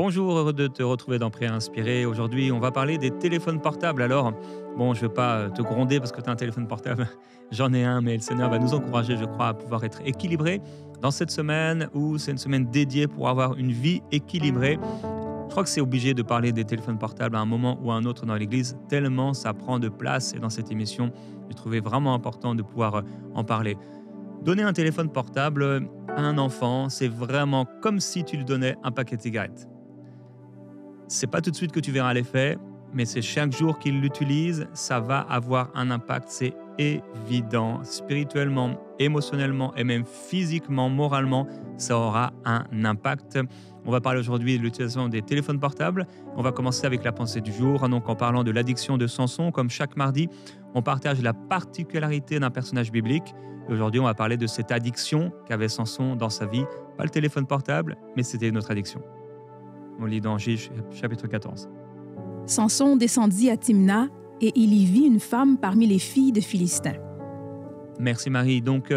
Bonjour, heureux de te retrouver dans Prière Inspirée. Aujourd'hui, on va parler des téléphones portables. Alors, bon, je ne vais pas te gronder parce que tu as un téléphone portable. J'en ai un, mais le Seigneur va nous encourager, je crois, à pouvoir être équilibré dans cette semaine où c'est une semaine dédiée pour avoir une vie équilibrée. Je crois que c'est obligé de parler des téléphones portables à un moment ou à un autre dans l'Église, tellement ça prend de place. Et dans cette émission, j'ai trouvé vraiment important de pouvoir en parler. Donner un téléphone portable à un enfant, c'est vraiment comme si tu lui donnais un paquet de cigarettes. C'est pas tout de suite que tu verras l'effet, mais c'est chaque jour qu'il l'utilise, ça va avoir un impact, c'est évident. Spirituellement, émotionnellement et même physiquement, moralement, ça aura un impact. On va parler aujourd'hui de l'utilisation des téléphones portables. On va commencer avec la pensée du jour, donc en parlant de l'addiction de Samson. Comme chaque mardi, on partage la particularité d'un personnage biblique. Et aujourd'hui, on va parler de cette addiction qu'avait Samson dans sa vie. Pas le téléphone portable, mais c'était notre addiction. On lit dans Juge chapitre 14. Samson descendit à Timna et il y vit une femme parmi les filles de Philistins. Merci Marie. Donc,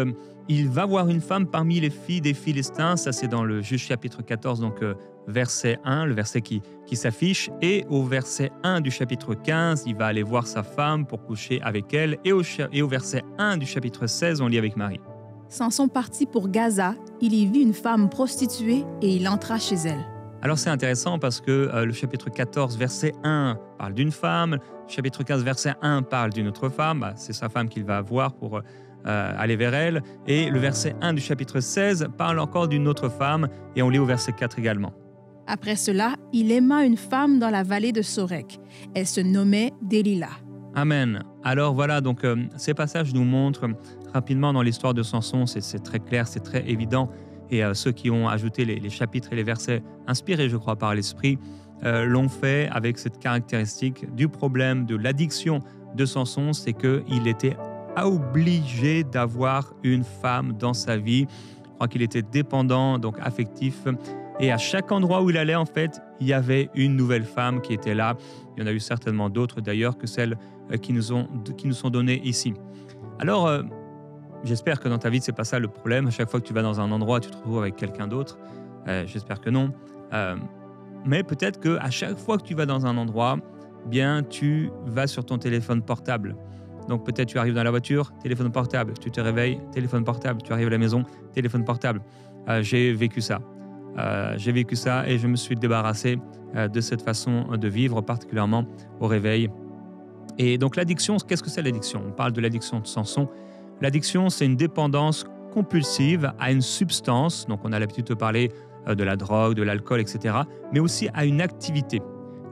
il va voir une femme parmi les filles des Philistins. Ça, c'est dans le Juge chapitre 14, donc verset 1, le verset qui s'affiche. Et au verset 1 du chapitre 15, il va aller voir sa femme pour coucher avec elle. Et au verset 1 du chapitre 16, on lit avec Marie. Samson partit pour Gaza, il y vit une femme prostituée et il entra chez elle. Alors c'est intéressant parce que le chapitre 14, verset 1 parle d'une femme, le chapitre 15, verset 1 parle d'une autre femme, c'est sa femme qu'il va voir pour aller vers elle, et le verset 1 du chapitre 16 parle encore d'une autre femme, et on lit au verset 4 également. Après cela, il aima une femme dans la vallée de Sorek. Elle se nommait Delilah. Amen. Alors voilà, donc ces passages nous montrent rapidement dans l'histoire de Samson, c'est très clair, c'est très évident. Et ceux qui ont ajouté les chapitres et les versets inspirés, je crois, par l'Esprit, l'ont fait avec cette caractéristique du problème de l'addiction de Samson, c'est qu'il était obligé d'avoir une femme dans sa vie. Je crois qu'il était dépendant, donc affectif. Et à chaque endroit où il allait, en fait, il y avait une nouvelle femme qui était là. Il y en a eu certainement d'autres, d'ailleurs, que celles qui nous sont données ici. Alors, j'espère que dans ta vie, ce n'est pas ça le problème. À chaque fois que tu vas dans un endroit, tu te retrouves avec quelqu'un d'autre. J'espère que non. Mais peut-être qu'à chaque fois que tu vas dans un endroit, bien, tu vas sur ton téléphone portable. Donc peut-être tu arrives dans la voiture, téléphone portable. Tu te réveilles, téléphone portable. Tu arrives à la maison, téléphone portable. J'ai vécu ça. Et je me suis débarrassé de cette façon de vivre, particulièrement au réveil. Et donc l'addiction, qu'est-ce que c'est l'addiction ? On parle de l'addiction de Samson. L'addiction, c'est une dépendance compulsive à une substance, donc on a l'habitude de parler de la drogue, de l'alcool, etc., mais aussi à une activité,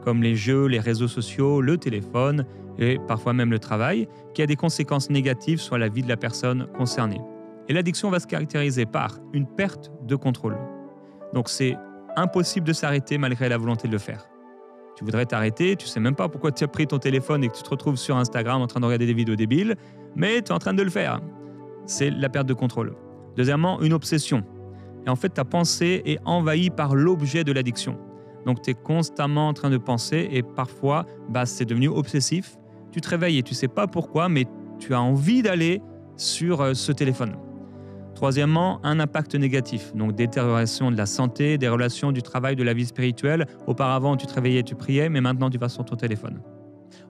comme les jeux, les réseaux sociaux, le téléphone et parfois même le travail, qui a des conséquences négatives sur la vie de la personne concernée. Et l'addiction va se caractériser par une perte de contrôle. Donc c'est impossible de s'arrêter malgré la volonté de le faire. Tu voudrais t'arrêter, tu ne sais même pas pourquoi tu as pris ton téléphone et que tu te retrouves sur Instagram en train de regarder des vidéos débiles, mais tu es en train de le faire. C'est la perte de contrôle. Deuxièmement, une obsession. Et en fait, ta pensée est envahie par l'objet de l'addiction. Donc, tu es constamment en train de penser et parfois, c'est devenu obsessif. Tu te réveilles et tu ne sais pas pourquoi, mais tu as envie d'aller sur ce téléphone. Troisièmement, un impact négatif, donc détérioration de la santé, des relations, du travail, de la vie spirituelle. Auparavant, tu te réveillais, tu priais, mais maintenant, tu vas sur ton téléphone.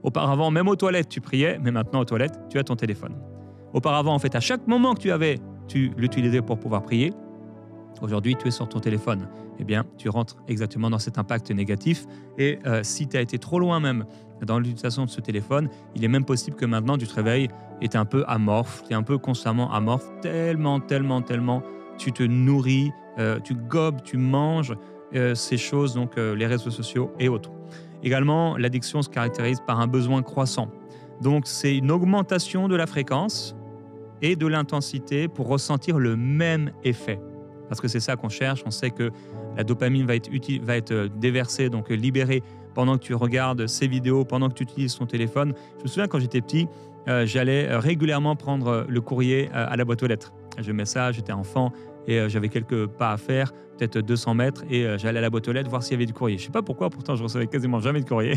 Auparavant, même aux toilettes, tu priais, mais maintenant, aux toilettes, tu as ton téléphone. Auparavant, en fait, à chaque moment que tu l'utilisais pour pouvoir prier. Aujourd'hui, tu es sur ton téléphone. Eh bien, tu rentres exactement dans cet impact négatif. Et si tu as été trop loin même dans l'utilisation de ce téléphone, il est même possible que maintenant, tu te réveilles et tu es un peu amorphe, tu es un peu constamment amorphe, tellement, tu te nourris, tu gobes, tu manges ces choses, donc les réseaux sociaux et autres. Également, l'addiction se caractérise par un besoin croissant. Donc, c'est une augmentation de la fréquence et de l'intensité pour ressentir le même effet. Parce que c'est ça qu'on cherche. On sait que la dopamine va être déversée, donc libérée pendant que tu regardes ces vidéos, pendant que tu utilises ton téléphone. Je me souviens quand j'étais petit, j'allais régulièrement prendre le courrier à la boîte aux lettres. Je mets ça, j'étais enfant et j'avais quelques pas à faire, peut-être 200 mètres, et j'allais à la boîte aux lettres voir s'il y avait du courrier. Je ne sais pas pourquoi, pourtant je recevais quasiment jamais de courrier,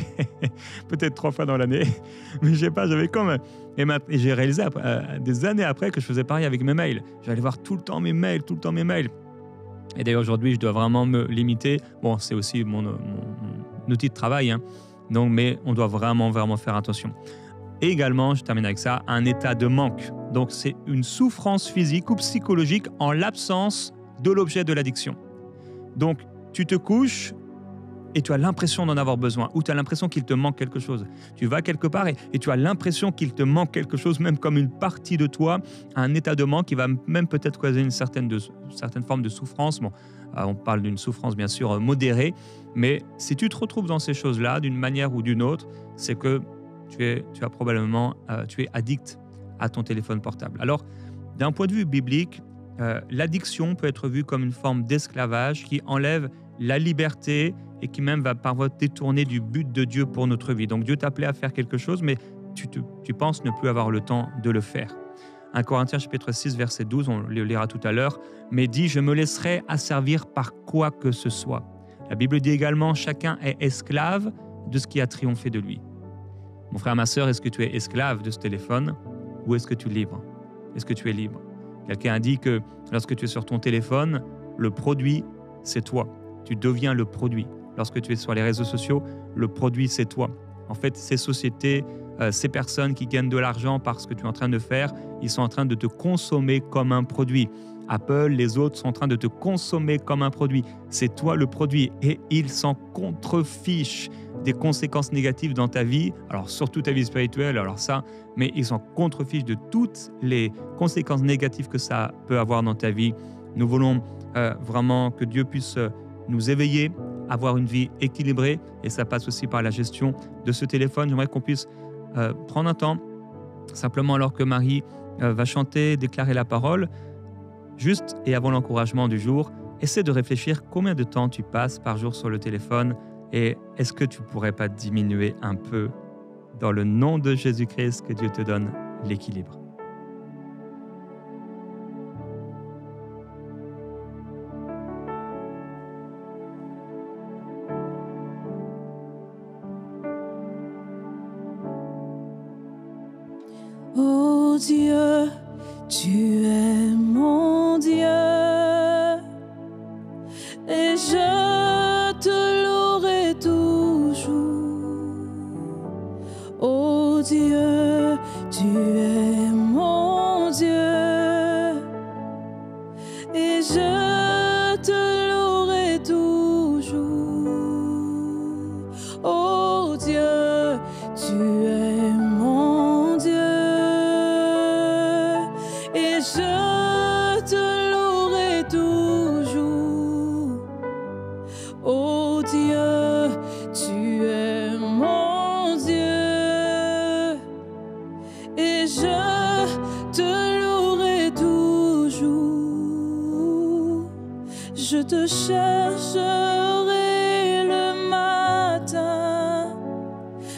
peut-être 3 fois dans l'année, mais je ne sais pas, j'avais comme... Et j'ai réalisé des années après que je faisais pareil avec mes mails. J'allais voir tout le temps mes mails. Et d'ailleurs, aujourd'hui, je dois vraiment me limiter. Bon, c'est aussi mon outil de travail, hein. Donc, mais on doit vraiment faire attention. Et également, je termine avec ça, un état de manque. Donc, c'est une souffrance physique ou psychologique en l'absence de l'objet de l'addiction. Donc, tu te couches et tu as l'impression d'en avoir besoin, ou tu as l'impression qu'il te manque quelque chose. Tu vas quelque part et tu as l'impression qu'il te manque quelque chose, même comme une partie de toi, un état de manque qui va même peut-être causer une certaine forme de souffrance. Bon, on parle d'une souffrance bien sûr modérée, mais si tu te retrouves dans ces choses-là, d'une manière ou d'une autre, c'est que tu es addict à ton téléphone portable. Alors, d'un point de vue biblique, l'addiction peut être vue comme une forme d'esclavage qui enlève la liberté et qui même va parfois détourner du but de Dieu pour notre vie. Donc Dieu t'appelait à faire quelque chose, mais tu penses ne plus avoir le temps de le faire. 1 Corinthiens chapitre 6, verset 12, on le lira tout à l'heure, mais dit « Je me laisserai asservir par quoi que ce soit ». La Bible dit également « Chacun est esclave de ce qui a triomphé de lui ». Mon frère, ma sœur, est-ce que tu es esclave de ce téléphone ou est-ce que tu es libre? Est-ce que tu es libre? Quelqu'un a dit que lorsque tu es sur ton téléphone, le produit, c'est toi. Tu deviens le produit. Lorsque tu es sur les réseaux sociaux, le produit, c'est toi. En fait, ces sociétés, ces personnes qui gagnent de l'argent par ce que tu es en train de faire, ils sont en train de te consommer comme un produit. Apple, les autres sont en train de te consommer comme un produit. C'est toi le produit et ils s'en contrefichent des conséquences négatives dans ta vie, alors surtout ta vie spirituelle, alors ça, mais ils s'en contrefichent de toutes les conséquences négatives que ça peut avoir dans ta vie. Nous voulons vraiment que Dieu puisse nous éveiller, avoir une vie équilibrée et ça passe aussi par la gestion de ce téléphone. J'aimerais qu'on puisse prendre un temps, simplement alors que Marie va chanter, déclarer la parole, juste et avant l'encouragement du jour, essaie de réfléchir combien de temps tu passes par jour sur le téléphone et est-ce que tu ne pourrais pas diminuer un peu dans le nom de Jésus-Christ, que Dieu te donne l'équilibre. Oh Dieu, tu es mon Dieu, et je te louerai toujours. Oh Dieu, tu es mon Dieu, et je te louerai toujours. Oh Dieu, tu es mon Dieu, et je te louerai toujours. Oh Dieu, tu es mon Dieu, et je te louerai toujours. Je te chercherai le matin,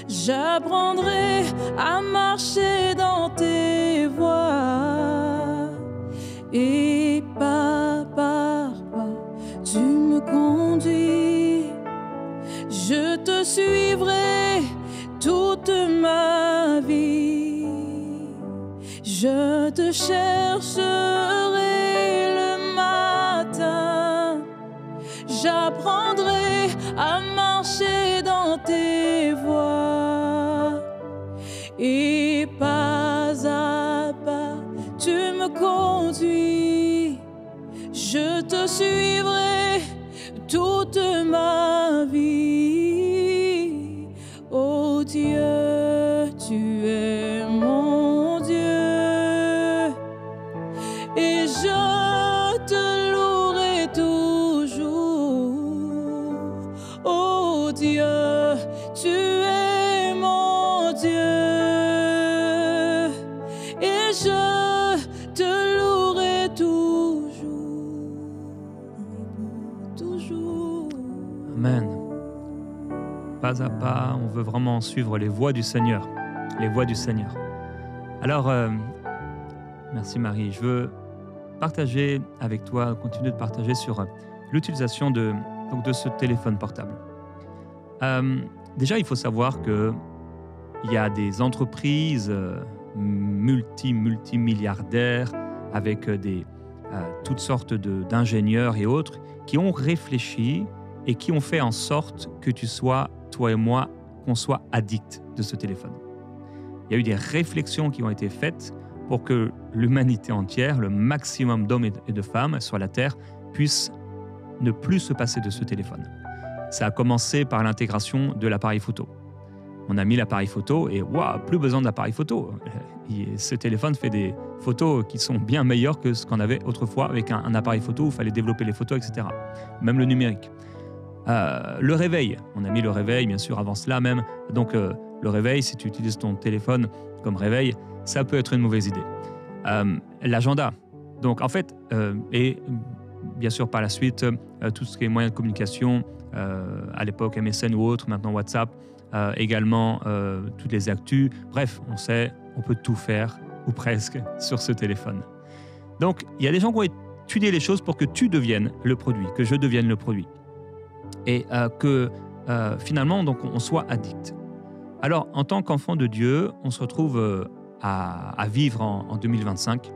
j'apprendrai à marcher dans tes voies, et pas par pas tu me conduis. Je te suivrai toute ma vie. Je te chercherai le matin, j'apprendrai à marcher dans tes voies, et pas à pas tu me conduis. Je te suivrai toute ma vie. Oh Dieu, tu es mon Dieu, et je te louerai toujours. Oh Dieu, tu es mon Dieu, et je te louerai toujours. Toujours. Amen. Pas à pas, on veut vraiment suivre les voies du Seigneur. Les voies du Seigneur. Alors, merci Marie. Je veux partager avec toi, continuer de partager sur l'utilisation de ce téléphone portable. Déjà, il faut savoir qu'il y a des entreprises multimilliardaires avec des toutes sortes d'ingénieurs et autres qui ont réfléchi et qui ont fait en sorte que toi et moi, qu'on soit addicts de ce téléphone. Il y a eu des réflexions qui ont été faites pour que l'humanité entière, le maximum d'hommes et de femmes sur la Terre, puisse ne plus se passer de ce téléphone. Ça a commencé par l'intégration de l'appareil photo. On a mis l'appareil photo et waouh, plus besoin de l'appareil photo. Ce téléphone fait des photos qui sont bien meilleures que ce qu'on avait autrefois avec un appareil photo où il fallait développer les photos, etc. Même le numérique. Le réveil, on a mis le réveil, bien sûr, avant cela même. Donc, le réveil, si tu utilises ton téléphone comme réveil, ça peut être une mauvaise idée. L'agenda. Donc, en fait, et bien sûr, par la suite, tout ce qui est moyens de communication, à l'époque MSN ou autre, maintenant WhatsApp, également toutes les actus. Bref, on peut tout faire, ou presque, sur ce téléphone. Donc, il y a des gens qui ont étudié les choses pour que tu deviennes le produit, que je devienne le produit. Et que finalement, donc, on soit addict. Alors, en tant qu'enfant de Dieu, on se retrouve à vivre en 2025.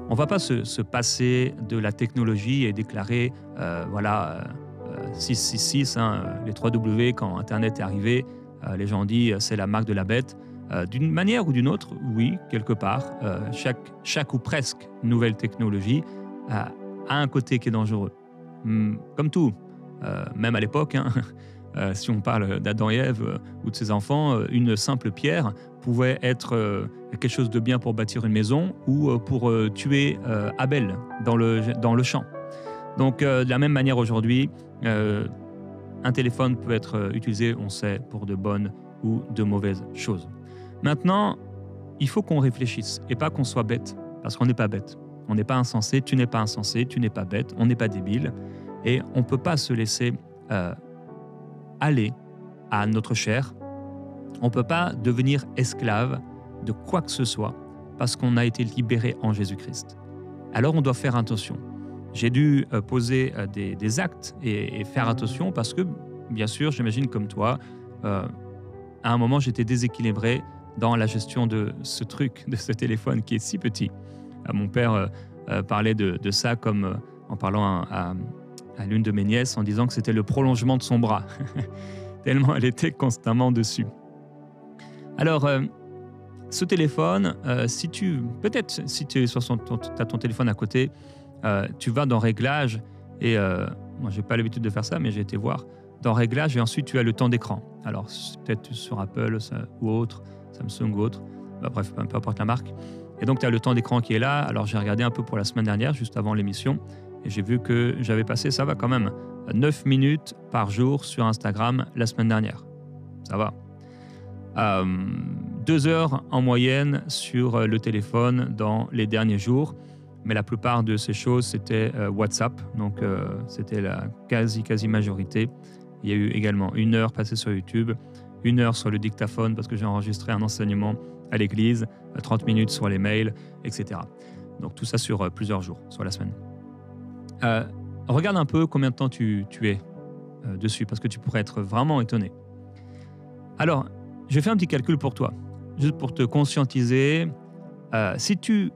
On ne va pas se passer de la technologie et déclarer, 666, les 3 W, quand Internet est arrivé, les gens ont dit c'est la marque de la bête. D'une manière ou d'une autre, oui, quelque part, chaque ou presque nouvelle technologie a un côté qui est dangereux. Comme tout, même à l'époque, si on parle d'Adam et Ève ou de ses enfants, une simple pierre pouvait être quelque chose de bien pour bâtir une maison ou pour tuer Abel dans le champ. Donc, de la même manière aujourd'hui, un téléphone peut être utilisé, on sait, pour de bonnes ou de mauvaises choses. Maintenant, il faut qu'on réfléchisse et pas qu'on soit bête, parce qu'on n'est pas bête. On n'est pas insensé, tu n'es pas insensé, tu n'es pas bête, on n'est pas débile. Et on ne peut pas se laisser aller à notre chair. On ne peut pas devenir esclave de quoi que ce soit parce qu'on a été libéré en Jésus-Christ. Alors on doit faire attention. J'ai dû poser des actes et faire attention parce que, bien sûr, j'imagine comme toi, à un moment j'étais déséquilibré dans la gestion de ce truc, de ce téléphone qui est si petit. Mon père parlait de ça comme en parlant à l'une de mes nièces en disant que c'était le prolongement de son bras, tellement elle était constamment dessus. Alors, ce téléphone, si tu es sur t'as ton téléphone à côté, tu vas dans Réglages, et moi, je n'ai pas l'habitude de faire ça, mais j'ai été voir, dans Réglages, et ensuite tu as le temps d'écran. Alors, peut-être sur Apple ou autre, Samsung ou autre, bref, peu importe la marque. Et donc, tu as le temps d'écran qui est là. Alors, j'ai regardé un peu pour la semaine dernière, juste avant l'émission, et j'ai vu que j'avais passé, ça va quand même, 9 minutes par jour sur Instagram la semaine dernière. Ça va. 2 heures en moyenne sur le téléphone dans les derniers jours. Mais la plupart de ces choses, c'était WhatsApp. Donc, c'était la quasi majorité. Il y a eu également 1 heure passée sur YouTube, 1 heure sur le dictaphone parce que j'ai enregistré un enseignement à l'église, 30 minutes sur les mails, etc. Donc, tout ça sur plusieurs jours, sur la semaine. Regarde un peu combien de temps tu es dessus, parce que tu pourrais être vraiment étonné. Alors, je vais faire un petit calcul pour toi, juste pour te conscientiser. Si tu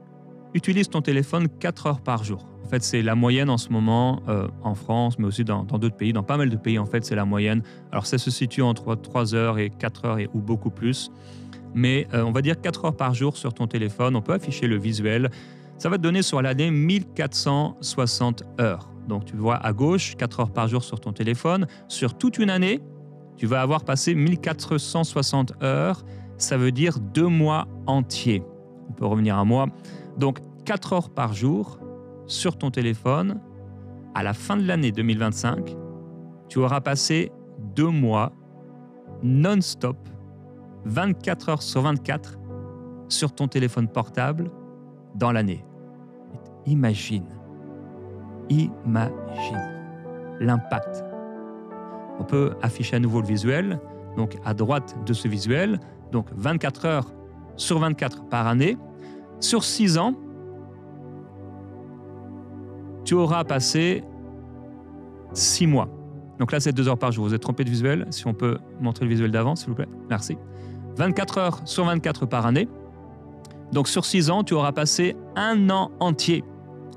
utilises ton téléphone 4 heures par jour, en fait, c'est la moyenne en ce moment en France, mais aussi dans d'autres pays, dans pas mal de pays, en fait, c'est la moyenne. Alors, ça se situe entre 3 heures et 4 heures ou beaucoup plus. Mais on va dire 4 heures par jour sur ton téléphone. On peut afficher le visuel. Ça va te donner sur l'année 1460 heures. Donc, tu vois à gauche, 4 heures par jour sur ton téléphone. Sur toute une année, tu vas avoir passé 1460 heures. Ça veut dire 2 mois entiers. On peut revenir à mois. Donc, 4 heures par jour sur ton téléphone. À la fin de l'année 2025, tu auras passé 2 mois non-stop, 24 heures sur 24, sur ton téléphone portable dans l'année. Imagine l'impact. On peut afficher à nouveau le visuel, donc à droite de ce visuel, donc 24 heures sur 24 par année. Sur 6 ans, tu auras passé 6 mois. Donc là, c'est 2 heures par jour. Vous êtes trompé de visuel. Si on peut montrer le visuel d'avant, s'il vous plaît. Merci. 24 heures sur 24 par année. Donc sur 6 ans, tu auras passé 1 an entier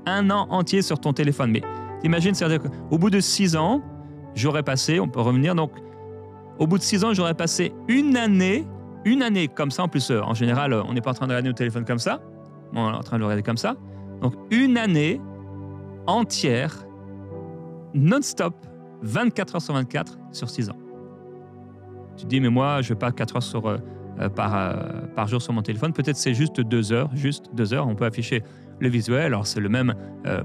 Un an entier sur ton téléphone. Mais t'imagines, c'est-à-dire qu'au bout de 6 ans, j'aurais passé, on peut revenir, donc au bout de 6 ans, j'aurais passé une année comme ça. En plus, en général, on n'est pas en train de regarder au téléphone comme ça. On est en train de le regarder comme ça. Donc, une année entière, non-stop, 24 heures sur 24, sur 6 ans. Tu te dis, mais moi, je ne vais pas 4 heures par jour sur mon téléphone. Peut-être c'est juste 2 heures. On peut afficher le visuel. Alors, c'est le même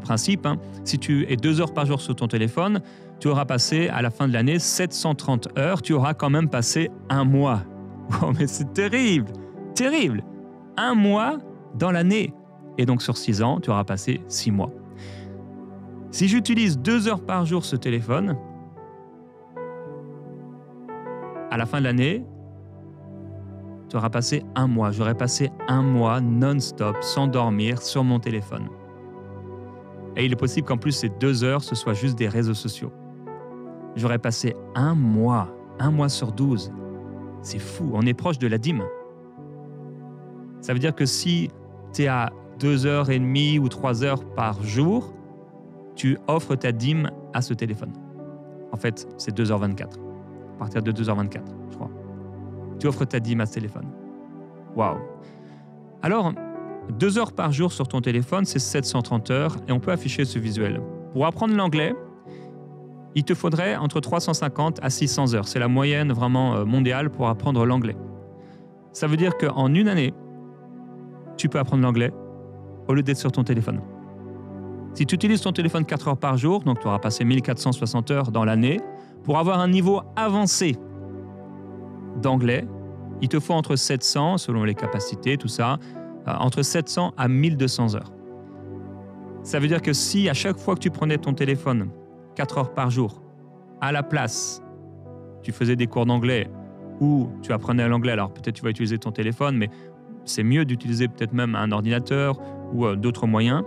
principe. Hein. Si tu es 2 heures par jour sur ton téléphone, tu auras passé, à la fin de l'année, 730 heures. Tu auras quand même passé un mois. Oh, mais c'est terrible, terrible. Un mois dans l'année. Et donc, sur 6 ans, tu auras passé 6 mois. Si j'utilise 2 heures par jour ce téléphone, à la fin de l'année, tu auras passé un mois. J'aurais passé un mois non-stop, sans dormir, sur mon téléphone. Et il est possible qu'en plus, ces 2 heures, ce soit juste des réseaux sociaux. J'aurais passé un mois sur 12. C'est fou, on est proche de la dîme. Ça veut dire que si tu es à 2h30 ou 3 heures par jour, tu offres ta dîme à ce téléphone. En fait, c'est 2h24. À partir de 2h24, je crois. Tu offres ta dîme à ce téléphone. Waouh! Alors, 2 heures par jour sur ton téléphone, c'est 730 heures et on peut afficher ce visuel. Pour apprendre l'anglais, il te faudrait entre 350 à 600 heures. C'est la moyenne vraiment mondiale pour apprendre l'anglais. Ça veut dire qu'en une année, tu peux apprendre l'anglais au lieu d'être sur ton téléphone. Si tu utilises ton téléphone 4 heures par jour, donc tu auras passé 1460 heures dans l'année, pour avoir un niveau avancé d'anglais, il te faut entre 700, selon les capacités, tout ça, entre 700 à 1200 heures. Ça veut dire que si à chaque fois que tu prenais ton téléphone 4 heures par jour, à la place, tu faisais des cours d'anglais ou tu apprenais l'anglais, alors peut-être tu vas utiliser ton téléphone, mais c'est mieux d'utiliser peut-être même un ordinateur ou d'autres moyens.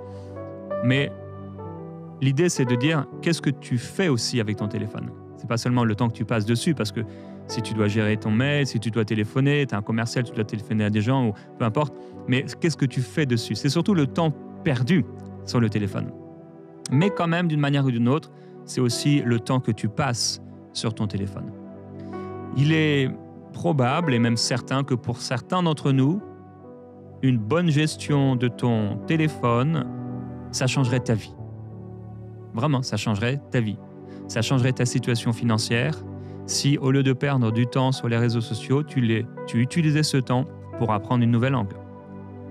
Mais l'idée, c'est de dire qu'est-ce que tu fais aussi avec ton téléphone. C'est pas seulement le temps que tu passes dessus, parce que si tu dois gérer ton mail, si tu dois téléphoner, tu as un commercial, tu dois téléphoner à des gens, ou peu importe, mais qu'est-ce que tu fais dessus? C'est surtout le temps perdu sur le téléphone. Mais quand même, d'une manière ou d'une autre, c'est aussi le temps que tu passes sur ton téléphone. Il est probable et même certain que pour certains d'entre nous, une bonne gestion de ton téléphone, ça changerait ta vie. Vraiment, ça changerait ta vie. Ça changerait ta situation financière si, au lieu de perdre du temps sur les réseaux sociaux, tu utilisais ce temps pour apprendre une nouvelle langue.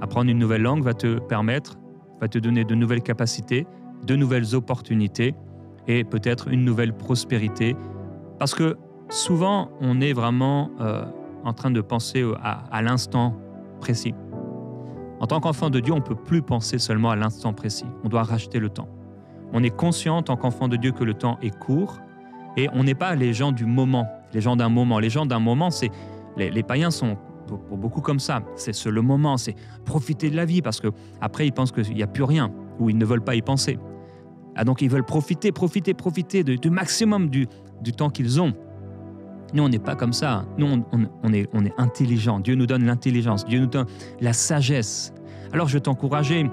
Apprendre une nouvelle langue va te permettre, va te donner de nouvelles capacités, de nouvelles opportunités et peut-être une nouvelle prospérité. Parce que souvent, on est vraiment en train de penser à l'instant précis. En tant qu'enfant de Dieu, on ne peut plus penser seulement à l'instant précis. On doit racheter le temps. On est conscient en tant qu'enfant de Dieu que le temps est court et on n'est pas les gens du moment, les gens d'un moment. Les gens d'un moment, c'est les païens sont pour beaucoup comme ça. C'est le moment, c'est profiter de la vie parce qu'après, ils pensent qu'il n'y a plus rien ou ils ne veulent pas y penser. Ah, donc, ils veulent profiter du maximum du temps qu'ils ont. Nous, on n'est pas comme ça. Nous, on est intelligent. Dieu nous donne l'intelligence. Dieu nous donne la sagesse. Alors, je vais t'encourager.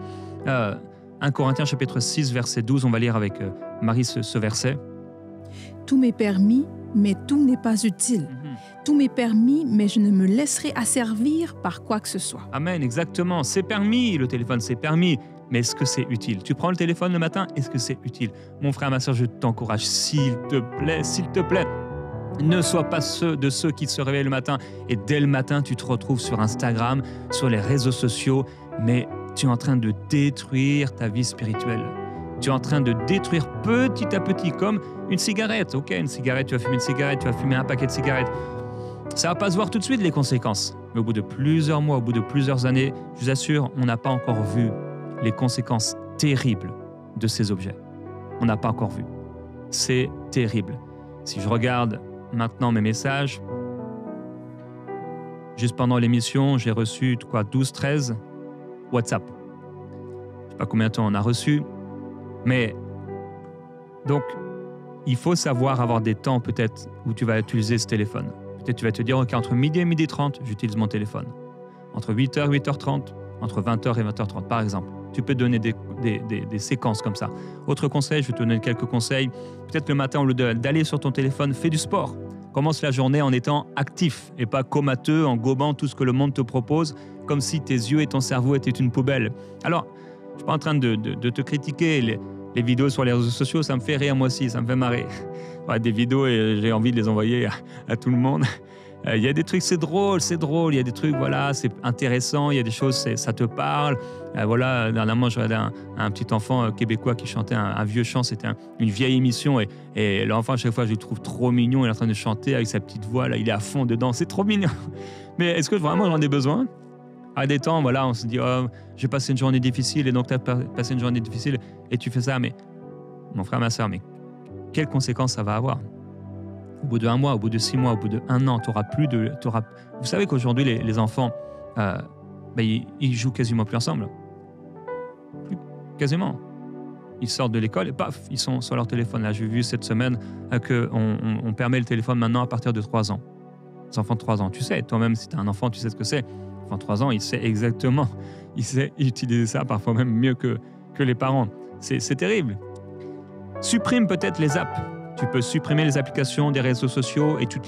1 Corinthiens chapitre 6, verset 12. On va lire avec Marie ce verset. Tout m'est permis, mais tout n'est pas utile. Tout m'est permis, mais je ne me laisserai asservir par quoi que ce soit. Amen, exactement. C'est permis, le téléphone, c'est permis. Mais est-ce que c'est utile? Tu prends le téléphone le matin, est-ce que c'est utile? Mon frère, ma soeur, je t'encourage, s'il te plaît, ne sois pas de ceux qui se réveillent le matin et dès le matin, tu te retrouves sur Instagram, sur les réseaux sociaux, mais tu es en train de détruire ta vie spirituelle. Tu es en train de détruire petit à petit, comme une cigarette. Ok, une cigarette, tu vas fumer une cigarette, tu vas fumer un paquet de cigarettes. Ça ne va pas se voir tout de suite les conséquences. Mais au bout de plusieurs mois, au bout de plusieurs années, je vous assure, on n'a pas encore vu les conséquences terribles de ces objets. On n'a pas encore vu. C'est terrible. Si je regarde maintenant mes messages, juste pendant l'émission, j'ai reçu 12-13 WhatsApp. Je ne sais pas combien de temps on a reçu, mais donc il faut savoir avoir des temps peut-être où tu vas utiliser ce téléphone. Peut-être tu vas te dire, ok, entre midi et midi 30, j'utilise mon téléphone. Entre 8h et 8h30, entre 20h et 20h30, par exemple. Tu peux donner des séquences comme ça. Autre conseil, je vais te donner quelques conseils. Peut-être le matin, au lieu d'aller sur ton téléphone, fais du sport. Commence la journée en étant actif et pas comateux, en gobant tout ce que le monde te propose, comme si tes yeux et ton cerveau étaient une poubelle. Alors, je ne suis pas en train de te critiquer. Les vidéos sur les réseaux sociaux, ça me fait rire moi aussi, ça me fait marrer. Ouais, des vidéos et j'ai envie de les envoyer à tout le monde. Il y a des trucs, c'est drôle. Il y a des trucs, voilà, c'est intéressant. Il y a des choses, ça te parle. Voilà, dernièrement, je regardais un petit enfant québécois qui chantait un vieux chant. C'était une vieille émission. Et l'enfant, à chaque fois, je le trouve trop mignon. Il est en train de chanter avec sa petite voix. Là, il est à fond dedans. C'est trop mignon. Mais est-ce que vraiment j'en ai besoin? À des temps, voilà, on se dit, oh, j'ai passé une journée difficile. Et donc, tu as passé une journée difficile et tu fais ça. Mais mon frère, ma soeur, mais quelles conséquences ça va avoir? Au bout de 1 mois, au bout de 6 mois, au bout de 1 an, tu n'auras plus de... Vous savez qu'aujourd'hui, les enfants, ils jouent quasiment plus ensemble. Plus, quasiment. Ils sortent de l'école et paf, ils sont sur leur téléphone. Là, j'ai vu cette semaine qu'on permet le téléphone maintenant à partir de 3 ans. Les enfants de 3 ans. Tu sais, toi-même, si tu as un enfant, tu sais ce que c'est. L'enfant de 3 ans, il sait exactement. Il sait utiliser ça parfois même mieux que les parents. C'est terrible. Supprime peut-être les apps. Tu peux supprimer les applications des réseaux sociaux et tu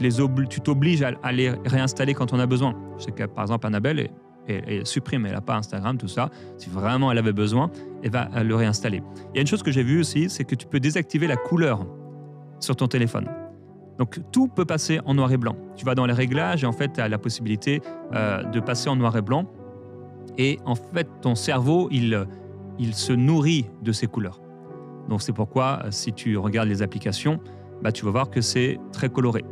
t'obliges à les réinstaller quand on a besoin. Je sais que, par exemple, Annabelle elle supprime, elle n'a pas Instagram, tout ça. Si vraiment elle avait besoin, elle va le réinstaller. Il y a une chose que j'ai vue aussi, c'est que tu peux désactiver la couleur sur ton téléphone. Donc, tout peut passer en noir et blanc. Tu vas dans les réglages et en fait, tu as la possibilité de passer en noir et blanc. Et en fait, ton cerveau, il se nourrit de ces couleurs. Donc, c'est pourquoi, si tu regardes les applications, tu vas voir que c'est très coloré.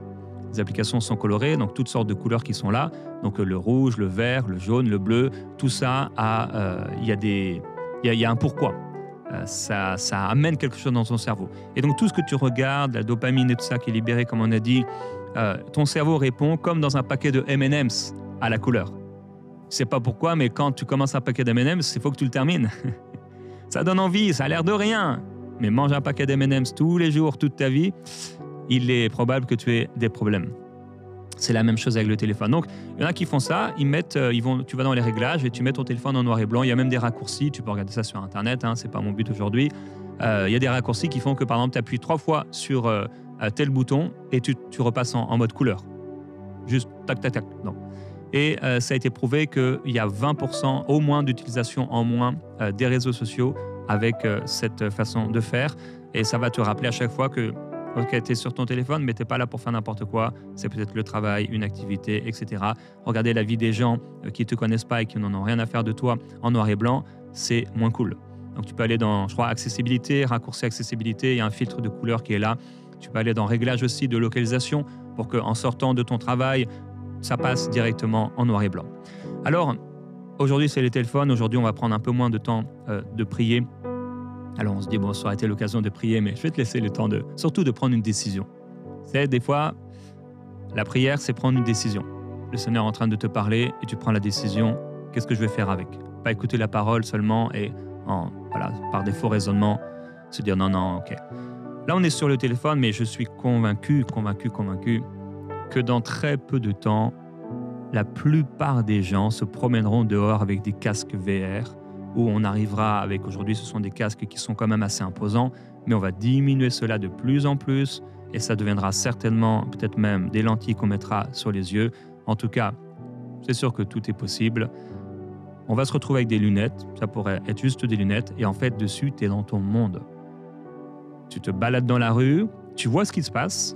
Les applications sont colorées, donc toutes sortes de couleurs qui sont là. Donc, le rouge, le vert, le jaune, le bleu, tout ça, il y a un pourquoi. Ça amène quelque chose dans ton cerveau. Et donc, tout ce que tu regardes, la dopamine et tout ça qui est libéré, comme on a dit, ton cerveau répond comme dans un paquet de M&M's à la couleur. Je ne sais pas pourquoi, mais quand tu commences un paquet d'M&M's, il faut que tu le termines. Ça donne envie, ça a l'air de rien. Mais mange un paquet d'M&M's tous les jours, toute ta vie, il est probable que tu aies des problèmes. C'est la même chose avec le téléphone. Donc, il y en a qui font ça, tu vas dans les réglages et tu mets ton téléphone en noir et blanc. Il y a même des raccourcis, tu peux regarder ça sur Internet, ce n'est pas mon but aujourd'hui. Il y a des raccourcis qui font que, par exemple, tu appuies 3 fois sur tel bouton et tu repasses en mode couleur. Juste tac, tac, tac. Non. Et ça a été prouvé qu'il y a 20% au moins d'utilisation en moins des réseaux sociaux avec cette façon de faire. Et ça va te rappeler à chaque fois que ok, tu es sur ton téléphone, mais tu n'es pas là pour faire n'importe quoi. C'est peut-être le travail, une activité, etc. Regarder la vie des gens qui ne te connaissent pas et qui n'en ont rien à faire de toi en noir et blanc, c'est moins cool. Donc tu peux aller dans, je crois, accessibilité, raccourci accessibilité, il y a un filtre de couleur qui est là. Tu peux aller dans réglage aussi de localisation pour qu'en sortant de ton travail, ça passe directement en noir et blanc. Alors, aujourd'hui, c'est les téléphones. Aujourd'hui, on va prendre un peu moins de temps de prier. Alors, on se dit, bon, ça aurait été l'occasion de prier, mais je vais te laisser le temps surtout de prendre une décision. C'est des fois, la prière, c'est prendre une décision. Le Seigneur est en train de te parler et tu prends la décision. Qu'est-ce que je vais faire avec? Pas écouter la parole seulement et par des faux raisonnements, se dire non, ok. Là, on est sur le téléphone, mais je suis convaincu que dans très peu de temps, la plupart des gens se promèneront dehors avec des casques VR où on arrivera avec, aujourd'hui, ce sont des casques qui sont quand même assez imposants, mais on va diminuer cela de plus en plus et ça deviendra certainement, peut-être même, des lentilles qu'on mettra sur les yeux. En tout cas, c'est sûr que tout est possible. On va se retrouver avec des lunettes, ça pourrait être juste des lunettes, et en fait, dessus, tu es dans ton monde. Tu te balades dans la rue, tu vois ce qui se passe.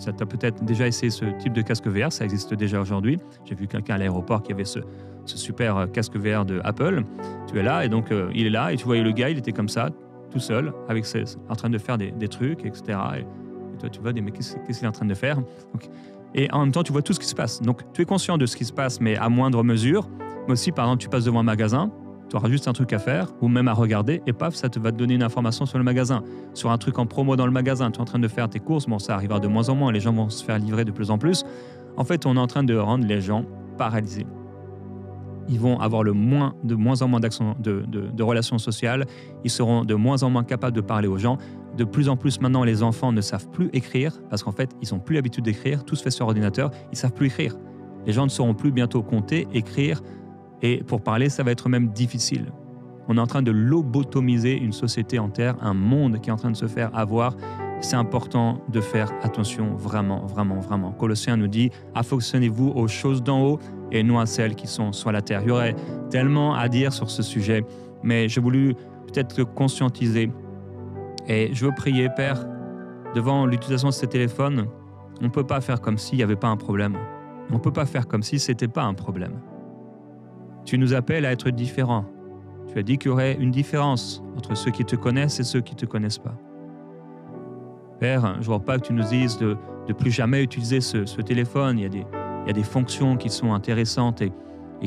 Tu as peut-être déjà essayé ce type de casque VR, ça existe déjà aujourd'hui. J'ai vu quelqu'un à l'aéroport qui avait ce super casque VR de Apple. Tu es là, et donc il est là, et tu voyais le gars, il était comme ça, tout seul, en train de faire des trucs, etc. Et toi, tu vois, mais qu'est-ce qu'il est en train de faire? Et en même temps, tu vois tout ce qui se passe. Donc, tu es conscient de ce qui se passe, mais à moindre mesure. Mais aussi, par exemple, tu passes devant un magasin, tu auras juste un truc à faire, ou même à regarder, et paf, ça va te donner une information sur le magasin. Sur un truc en promo dans le magasin, tu es en train de faire tes courses, bon, ça arrivera de moins en moins, les gens vont se faire livrer de plus en plus. En fait, on est en train de rendre les gens paralysés. Ils vont avoir de moins en moins de relations sociales, ils seront de moins en moins capables de parler aux gens. De plus en plus, maintenant, les enfants ne savent plus écrire, parce qu'en fait, ils n'ont plus l'habitude d'écrire, tout se fait sur ordinateur, ils ne savent plus écrire. Les gens ne sauront plus bientôt compter, écrire, Et pour parler, ça va être même difficile. On est en train de lobotomiser une société entière, un monde qui est en train de se faire avoir. C'est important de faire attention, vraiment, vraiment, vraiment. Colossiens nous dit « Affectionnez-vous aux choses d'en haut et non à celles qui sont sur la terre ». Il y aurait tellement à dire sur ce sujet, mais j'ai voulu peut-être le conscientiser. Et je veux prier, Père, devant l'utilisation de ces téléphones, on ne peut pas faire comme s'il n'y avait pas un problème. On ne peut pas faire comme si ce n'était pas un problème. Tu nous appelles à être différents. Tu as dit qu'il y aurait une différence entre ceux qui te connaissent et ceux qui ne te connaissent pas. Père, je ne veux pas que tu nous dises de plus jamais utiliser ce téléphone. Il y a des fonctions qui sont intéressantes et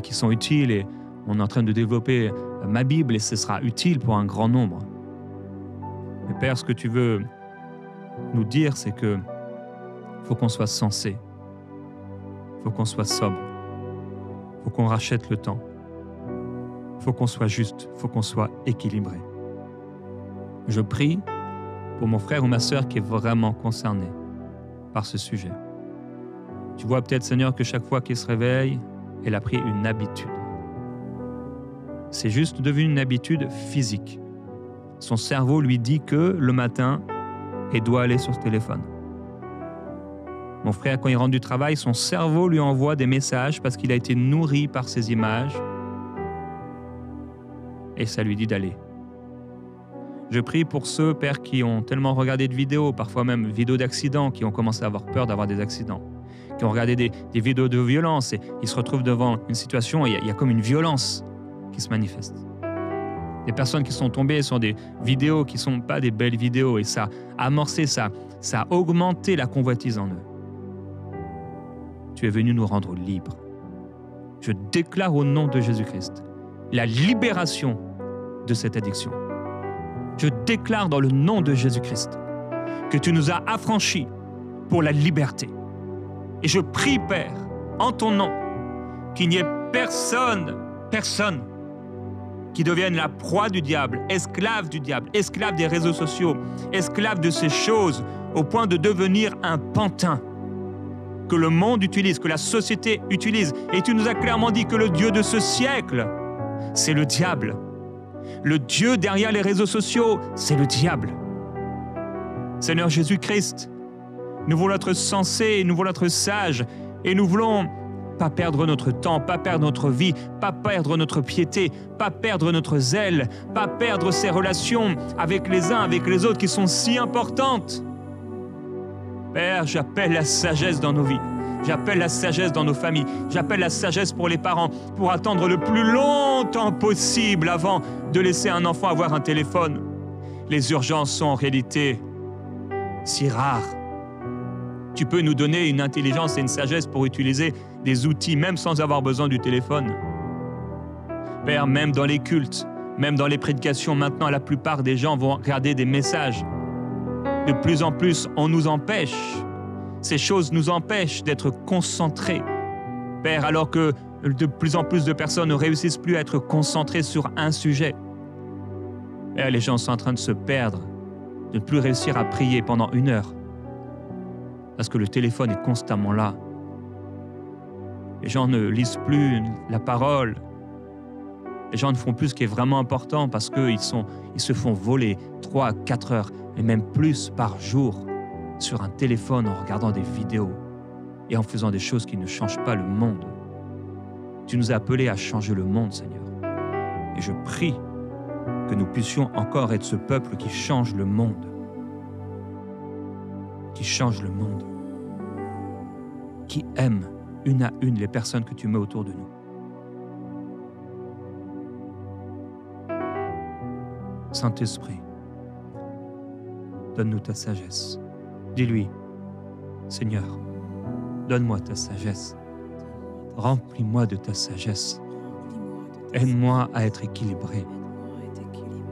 qui sont utiles. Et on est en train de développer ma Bible et ce sera utile pour un grand nombre. Mais Père, ce que tu veux nous dire, c'est que faut qu'on soit sensé. Faut qu'on soit sobre. Faut qu'on rachète le temps. Faut qu'on soit juste. Faut qu'on soit équilibré. Je prie pour mon frère ou ma sœur qui est vraiment concerné par ce sujet. Tu vois peut-être, Seigneur, que chaque fois qu'il se réveille, elle a pris une habitude. C'est juste devenu une habitude physique. Son cerveau lui dit que le matin, elle doit aller sur ce téléphone. Mon frère, quand il rentre du travail, son cerveau lui envoie des messages parce qu'il a été nourri par ces images et ça lui dit d'aller. Je prie pour ceux, Père, qui ont tellement regardé de vidéos, parfois même vidéos d'accidents, qui ont commencé à avoir peur d'avoir des accidents, qui ont regardé des vidéos de violence et ils se retrouvent devant une situation et il y a comme une violence qui se manifeste. Des personnes qui sont tombées sur des vidéos qui ne sont pas des belles vidéos et ça a amorcé, ça a augmenté la convoitise en eux. Tu es venu nous rendre libres. Je déclare au nom de Jésus-Christ la libération de cette addiction. Je déclare dans le nom de Jésus-Christ que tu nous as affranchis pour la liberté. Et je prie, Père, en ton nom, qu'il n'y ait personne qui devienne la proie du diable, esclave des réseaux sociaux, esclave de ces choses, au point de devenir un pantin que le monde utilise, que la société utilise. Et tu nous as clairement dit que le Dieu de ce siècle, c'est le diable. Le Dieu derrière les réseaux sociaux, c'est le diable. Seigneur Jésus-Christ, nous voulons être sensés, nous voulons être sages, et nous voulons pas perdre notre temps, pas perdre notre vie, pas perdre notre piété, pas perdre notre zèle, pas perdre ces relations avec les uns, avec les autres qui sont si importantes. Père, j'appelle la sagesse dans nos vies. J'appelle la sagesse dans nos familles. J'appelle la sagesse pour les parents, pour attendre le plus longtemps possible avant de laisser un enfant avoir un téléphone. Les urgences sont en réalité si rares. Tu peux nous donner une intelligence et une sagesse pour utiliser des outils, même sans avoir besoin du téléphone. Père, même dans les cultes, même dans les prédications, maintenant, la plupart des gens vont regarder des messages. De plus en plus, on nous empêche. Ces choses nous empêchent d'être concentrés. Père, alors que de plus en plus de personnes ne réussissent plus à être concentrées sur un sujet. Père, les gens sont en train de se perdre, de ne plus réussir à prier pendant 1 heure. Parce que le téléphone est constamment là. Les gens ne lisent plus la parole. Les gens ne font plus ce qui est vraiment important parce qu'ils se font voler 3 à 4 heures et même plus par jour sur un téléphone en regardant des vidéos et en faisant des choses qui ne changent pas le monde. Tu nous as appelés à changer le monde, Seigneur. Et je prie que nous puissions encore être ce peuple qui change le monde. Qui change le monde. Qui aime une à une les personnes que tu mets autour de nous. Saint-Esprit, donne-nous ta sagesse. Dis-lui, Seigneur, donne-moi ta sagesse. Remplis-moi de ta sagesse. Aide-moi à être équilibré.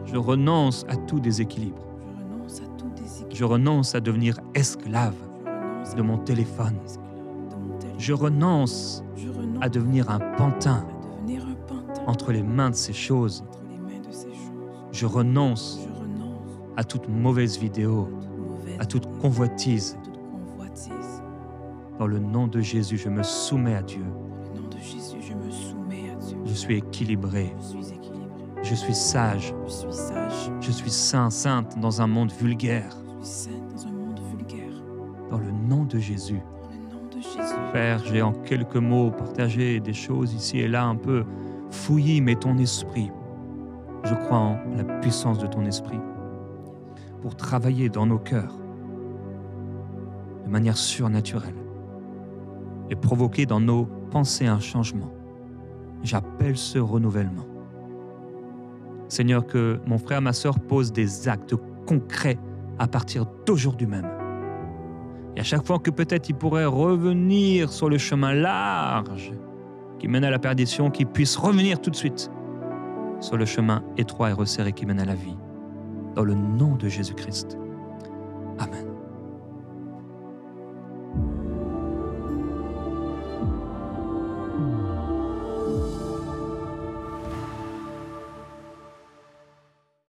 Je renonce à tout déséquilibre. Je renonce à devenir esclave de mon téléphone. Je renonce à devenir un pantin entre les mains de ces choses. Je renonce à toute mauvaise vidéo, à toute convoitise. Dans le nom de Jésus, je me soumets à Dieu. Je suis équilibré. Je suis équilibré. Je suis sage. Je suis sage. Je suis saint, sainte dans un monde vulgaire. Je suis sainte dans un monde vulgaire. Dans le nom de Jésus. Dans le nom de Jésus. Père, j'ai en quelques mots partagé des choses ici et là un peu fouillis, mais ton esprit, je crois en la puissance de ton esprit pour travailler dans nos cœurs de manière surnaturelle et provoquer dans nos pensées un changement. J'appelle ce renouvellement. Seigneur, que mon frère, ma sœur posent des actes concrets à partir d'aujourd'hui même. Et à chaque fois que peut-être il pourrait revenir sur le chemin large qui mène à la perdition, qu'il puisse revenir tout de suite sur le chemin étroit et resserré qui mène à la vie. Dans le nom de Jésus-Christ. Amen.